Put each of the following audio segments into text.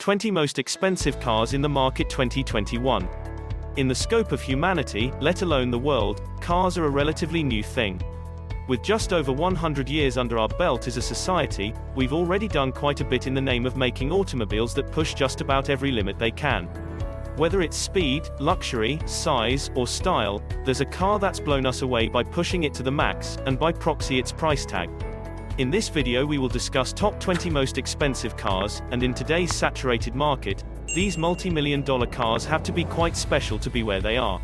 20 most expensive cars in the market 2021. In the scope of humanity, let alone the world, cars are a relatively new thing. With just over 100 years under our belt as a society, we've already done quite a bit in the name of making automobiles that push just about every limit they can. Whether it's speed, luxury, size, or style, there's a car that's blown us away by pushing it to the max, and by proxy its price tag. In this video we will discuss top 20 most expensive cars, and in today's saturated market, these multi-million-dollar cars have to be quite special to be where they are.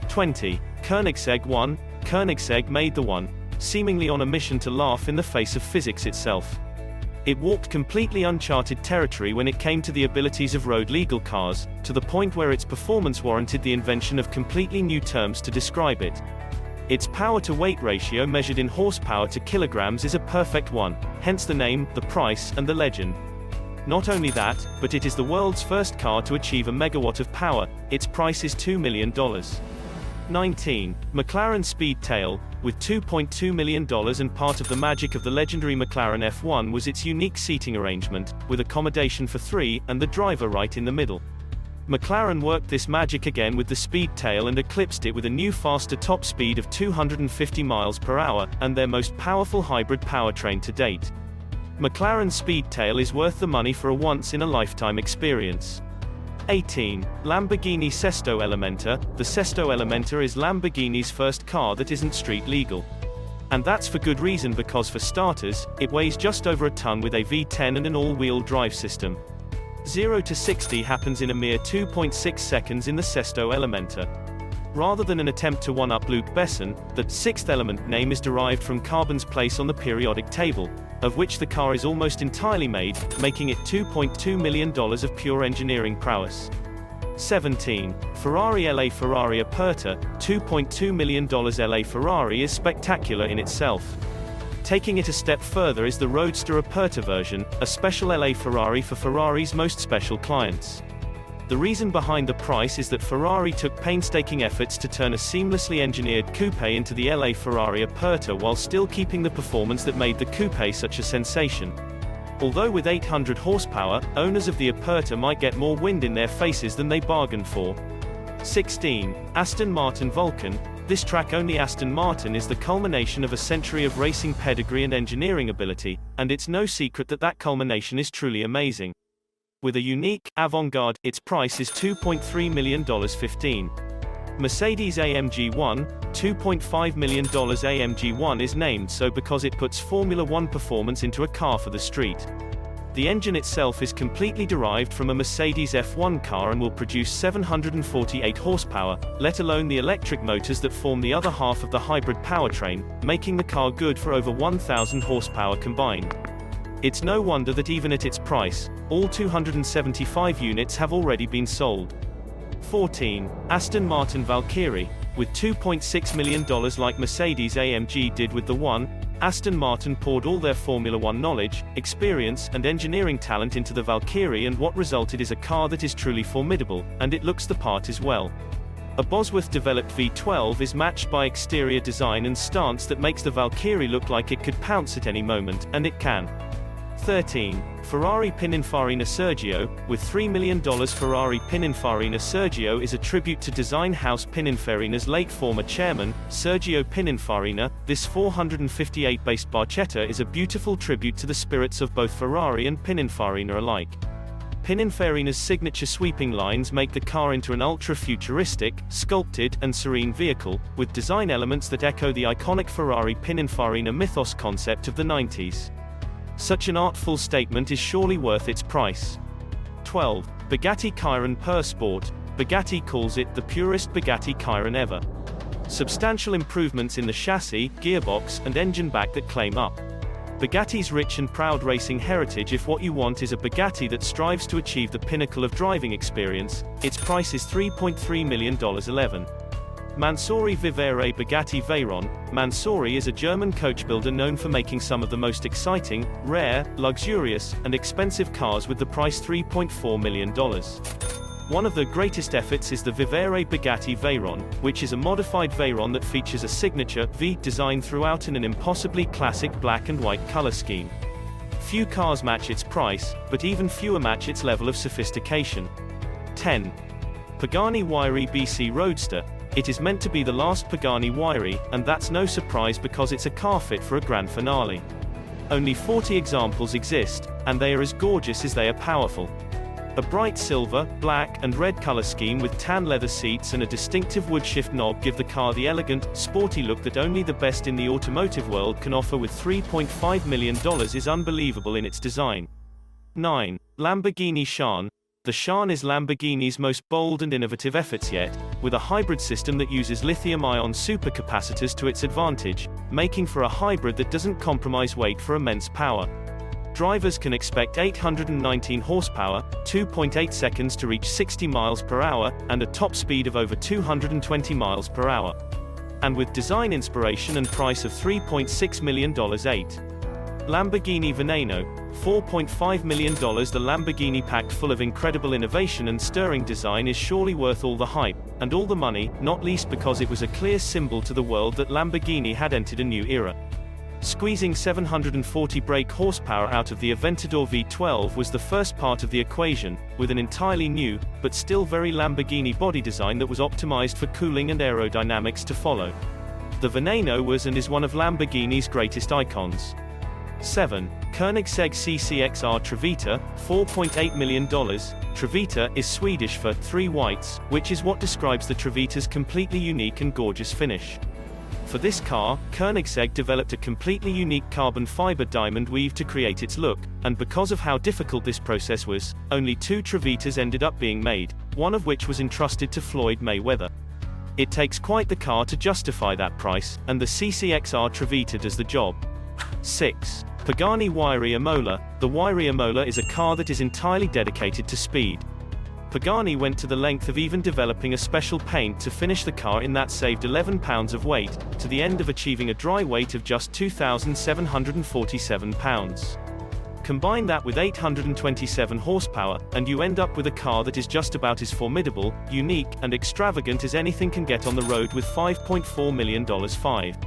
20. Koenigsegg 1. Koenigsegg made the one, seemingly on a mission to laugh in the face of physics itself. It walked completely uncharted territory when it came to the abilities of road-legal cars, to the point where its performance warranted the invention of completely new terms to describe it. Its power-to-weight ratio measured in horsepower to kilograms is a perfect one, hence the name, the price, and the legend. Not only that, but it is the world's first car to achieve a megawatt of power. Its price is $2 million. 19. McLaren Speedtail, with $2.2 million, and part of the magic of the legendary McLaren F1 was its unique seating arrangement, with accommodation for three, and the driver right in the middle. McLaren worked this magic again with the Speedtail and eclipsed it with a new faster top speed of 250 miles per hour, and their most powerful hybrid powertrain to date. McLaren Speedtail is worth the money for a once-in-a-lifetime experience. 18. Lamborghini Sesto Elementa. The Sesto Elementa is Lamborghini's first car that isn't street legal. And that's for good reason, because for starters, it weighs just over a ton with a V10 and an all-wheel drive system. 0 to 60 happens in a mere 2.6 seconds in the Sesto Elementa. Rather than an attempt to one-up Luc Besson, the sixth element name is derived from carbon's place on the periodic table, of which the car is almost entirely made, making it $2.2 million of pure engineering prowess. 17. Ferrari LA Ferrari Aperta. $2.2 million LA Ferrari is spectacular in itself. Taking it a step further is the Roadster Aperta version, a special LA Ferrari for Ferrari's most special clients. The reason behind the price is that Ferrari took painstaking efforts to turn a seamlessly engineered coupe into the LA Ferrari Aperta while still keeping the performance that made the coupe such a sensation. Although with 800 horsepower, owners of the Aperta might get more wind in their faces than they bargained for. 16. Aston Martin Vulcan. This track-only Aston Martin is the culmination of a century of racing pedigree and engineering ability, and it's no secret that that culmination is truly amazing. With a unique, avant-garde, its price is $2.3 million. 15. Mercedes-AMG 1. $2.5 million AMG 1 is named so because it puts Formula One performance into a car for the street. The engine itself is completely derived from a Mercedes F1 car and will produce 748 horsepower, let alone the electric motors that form the other half of the hybrid powertrain, making the car good for over 1,000 horsepower combined. It's no wonder that even at its price, all 275 units have already been sold. 14. Aston Martin Valkyrie. With $2.6 million like Mercedes-AMG did with the One, Aston Martin poured all their Formula One knowledge, experience, and engineering talent into the Valkyrie, and what resulted is a car that is truly formidable, and it looks the part as well. A Bosworth-developed V12 is matched by exterior design and stance that makes the Valkyrie look like it could pounce at any moment, and it can. 13. Ferrari Pininfarina Sergio. With $3 million, Ferrari Pininfarina Sergio is a tribute to design house Pininfarina's late former chairman, Sergio Pininfarina. This 458-based Barchetta is a beautiful tribute to the spirits of both Ferrari and Pininfarina alike. Pininfarina's signature sweeping lines make the car into an ultra-futuristic, sculpted, and serene vehicle, with design elements that echo the iconic Ferrari Pininfarina mythos concept of the 90s. Such an artful statement is surely worth its price. 12. Bugatti Chiron Pur Sport. Bugatti calls it the purest Bugatti Chiron ever. Substantial improvements in the chassis, gearbox, and engine back that claim up Bugatti's rich and proud racing heritage. If what you want is a Bugatti that strives to achieve the pinnacle of driving experience, its price is $3.3 million. 11. Mansouri Vivere Bugatti Veyron. Mansouri is a German coach builder known for making some of the most exciting, rare, luxurious, and expensive cars with the price $3.4 million. One of their greatest efforts is the Vivere Bugatti Veyron, which is a modified Veyron that features a signature V design throughout in an impossibly classic black and white color scheme. Few cars match its price, but even fewer match its level of sophistication. 10. Pagani Huayra BC Roadster. It is meant to be the last Pagani Huayra, and that's no surprise because it's a car fit for a grand finale. Only 40 examples exist, and they are as gorgeous as they are powerful. A bright silver, black, and red color scheme with tan leather seats and a distinctive wood shift knob give the car the elegant, sporty look that only the best in the automotive world can offer. With $3.5 million is unbelievable in its design. 9. Lamborghini Sián. The Sián is Lamborghini's most bold and innovative efforts yet, with a hybrid system that uses lithium-ion supercapacitors to its advantage, making for a hybrid that doesn't compromise weight for immense power. Drivers can expect 819 horsepower, 2.8 seconds to reach 60 miles per hour, and a top speed of over 220 miles per hour. And with design inspiration and price of $3.6 million. 8. Lamborghini Veneno. $4.5 million. The Lamborghini, packed full of incredible innovation and stirring design, is surely worth all the hype, and all the money, not least because it was a clear symbol to the world that Lamborghini had entered a new era. Squeezing 740 brake horsepower out of the Aventador V12 was the first part of the equation, with an entirely new, but still very Lamborghini body design that was optimized for cooling and aerodynamics to follow. The Veneno was and is one of Lamborghini's greatest icons. 7. Koenigsegg CCXR Trevita, $4.8 million. Trevita is Swedish for 3 whites, which is what describes the Trevita's completely unique and gorgeous finish. For this car, Koenigsegg developed a completely unique carbon fiber diamond weave to create its look, and because of how difficult this process was, only 2 Trevitas ended up being made, one of which was entrusted to Floyd Mayweather. It takes quite the car to justify that price, and the CCXR Trevita does the job. 6. Pagani Huayra Imola. The Huayra Imola is a car that is entirely dedicated to speed. Pagani went to the length of even developing a special paint to finish the car in that saved 11 pounds of weight, to the end of achieving a dry weight of just 2,747 pounds. Combine that with 827 horsepower, and you end up with a car that is just about as formidable, unique, and extravagant as anything can get on the road with $5.4 million. 5.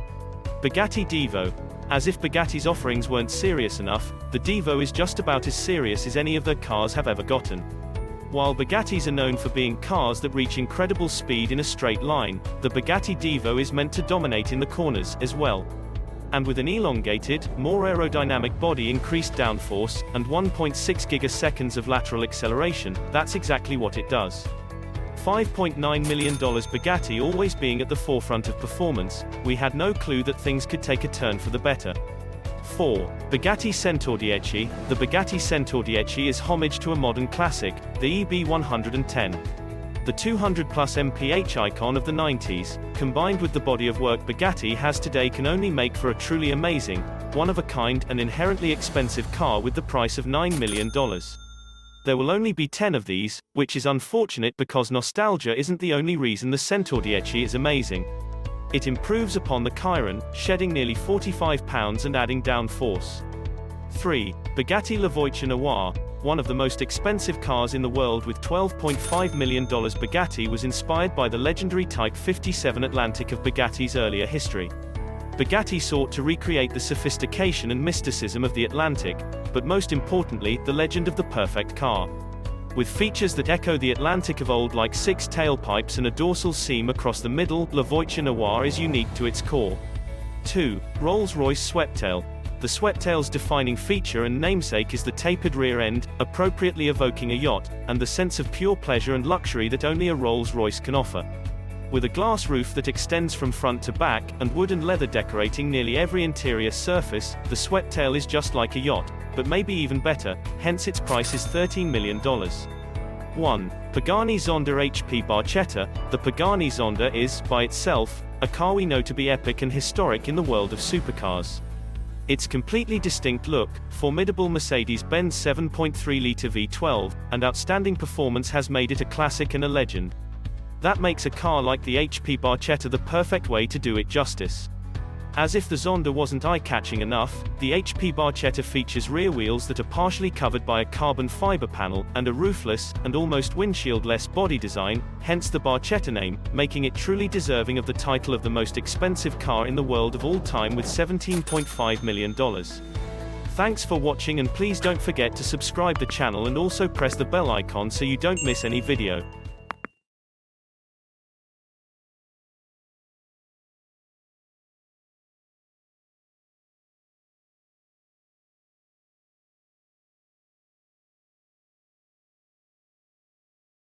Bugatti Divo. As if Bugatti's offerings weren't serious enough, the Divo is just about as serious as any of their cars have ever gotten. While Bugattis are known for being cars that reach incredible speed in a straight line, the Bugatti Divo is meant to dominate in the corners as well. And with an elongated, more aerodynamic body, increased downforce, and 1.6 gigaseconds of lateral acceleration, that's exactly what it does. $5.9 million. Bugatti always being at the forefront of performance, we had no clue that things could take a turn for the better. 4. Bugatti Centaur 10. The Bugatti Centaur 10 is homage to a modern classic, the EB110. The 200-plus mph icon of the 90s, combined with the body of work Bugatti has today, can only make for a truly amazing, one-of-a-kind, and inherently expensive car with the price of $9 million. There will only be 10 of these, which is unfortunate because nostalgia isn't the only reason the Centaur 10 is amazing. It improves upon the Chiron, shedding nearly 45 pounds and adding down force. 3. Bugatti La Voiture Noire. One of the most expensive cars in the world with $12.5 million. Bugatti was inspired by the legendary Type 57 Atlantic of Bugatti's earlier history. Bugatti sought to recreate the sophistication and mysticism of the Atlantic, but most importantly, the legend of the perfect car. With features that echo the Atlantic of old, like 6 tailpipes and a dorsal seam across the middle, La Voiture Noire is unique to its core. 2. Rolls-Royce Sweptail. The Sweptail's defining feature and namesake is the tapered rear end, appropriately evoking a yacht, and the sense of pure pleasure and luxury that only a Rolls-Royce can offer. With a glass roof that extends from front to back, and wood and leather decorating nearly every interior surface, the Sweptail is just like a yacht, but maybe even better, hence its price is $13 million. 1. Pagani Zonda HP Barchetta. The Pagani Zonda is, by itself, a car we know to be epic and historic in the world of supercars. Its completely distinct look, formidable Mercedes-Benz 7.3-liter V12, and outstanding performance has made it a classic and a legend. That makes a car like the HP Barchetta the perfect way to do it justice. As if the Zonda wasn't eye-catching enough, the HP Barchetta features rear wheels that are partially covered by a carbon fiber panel, and a roofless, and almost windshield-less body design, hence the Barchetta name, making it truly deserving of the title of the most expensive car in the world of all time with $17.5 million. Thanks for watching, and please don't forget to subscribe the channel and also press the bell icon so you don't miss any video.